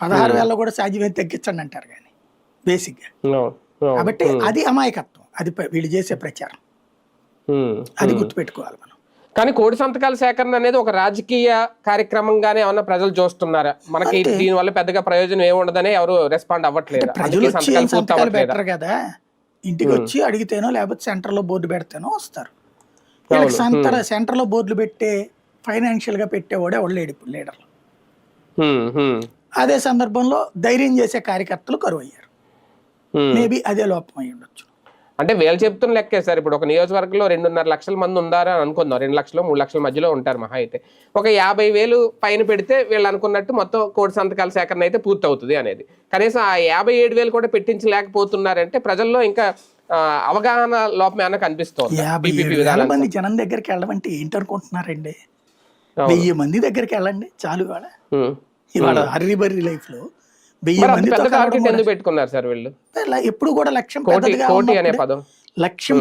16,000 కూడా సాధ్యమైతే తగ్గించండి అంటారు కానీ బేసిక్గా. కాబట్టి అది అమాయకత్వం, అది వీళ్ళు చేసే ప్రచారం, అది గుర్తుపెట్టుకోవాలి మనం. కానీ కోటి సంతకాల సేకరణ అనేది ఒక రాజకీయ కార్యక్రమంగానే ఏమన్నా ప్రజలు చూస్తున్నారా? మనకి దీని వల్ల పెద్దగా ప్రయోజనం ఏముండదని ఎవరు రెస్పాండ్ అవ్వట్లేదు. ప్రజలు సంతకాలు బెటర్ కదా, ఇంటికి వచ్చి అడిగితేనో లేకపోతే సెంటర్ లో బోర్డు పెడితేనో వస్తారు. వీళ్ళకి సెంటర్ లో బోర్డులు పెట్టే ఫైనాన్షియల్ గా పెట్టేవాడే వాళ్ళు లేడు ఇప్పుడు లీడర్లు. అదే సందర్భంలో ధైర్యం చేసే కార్యకర్తలు కరువు అయ్యారు. మేబీ అదే లోపం అయి ఉండొచ్చు. అంటే వీళ్ళు చెప్తున్న లెక్కే సార్, ఇప్పుడు ఒక నియోజకవర్గంలో 2.5 లక్షల మంది ఉన్నారా అని అనుకుందాం, 2 లక్షలు 3 లక్షల మధ్యలో ఉంటారు మహా అయితే. ఒక 50,000 పైన పెడితే వీళ్ళు అనుకున్నట్టు మొత్తం కోటి సంతకాల సేకరణ అయితే పూర్తి అవుతుంది అనేది. కనీసం ఆ 57,000 కూడా పెట్టించలేకపోతున్నారంటే ప్రజల్లో ఇంకా అవగాహన లోపం ఏమైనా కనిపిస్తుంది. 50,000 మంది జనం దగ్గరికి వెళ్ళమంటే ఏంటనుకుంటున్నారండి? 1000 మంది దగ్గరికి వెళ్ళండి చాలు. ఇవాళ హర్రీ బర్రీ లైఫ్ లో 1000 మంది పెట్టుకున్నారు సార్ వీళ్ళు. ఎప్పుడు కూడా లక్ష్యం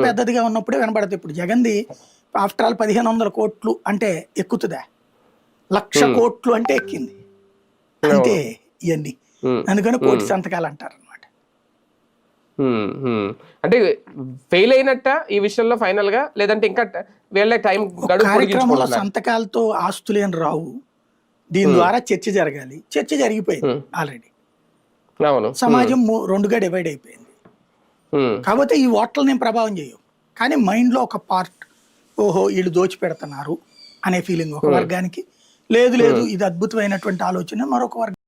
పెద్దదిగా ఉన్నప్పుడే వినపడదు. ఇప్పుడు జగన్ది ఆఫ్టర్ ఆల్ 1,500 కోట్లు అంటే ఎక్కుతుందా? 1,00,000 కోట్లు అంటే ఎక్కింది అంతే ఇవన్నీ. అందుకని కోటి సంతకాలు అంటారు అనమాట. అంటే ఫెయిల్ అయినట్ట ఈ విషయంలో ఫైనల్ గా, లేదంటే ఇంకా వీళ్ళ టైం కార్యక్రమంలో సంతకాలతో ఆస్తులేం రావు. దీని ద్వారా చర్చ జరగాలి, చర్చ జరిగిపోయింది ఆల్రెడీ. సమాజం 2గా డివైడ్ అయిపోయింది. కాకపోతే ఈ ఓట్లని నేను ప్రభావం చేయవు, కానీ మైండ్ లో ఒక పార్ట్, ఓహో వీళ్ళు దోచి పెడుతున్నారు అనే ఫీలింగ్ ఒక వర్గానికి. లేదు ఇది అద్భుతమైనటువంటి ఆలోచన మరొక వర్గం.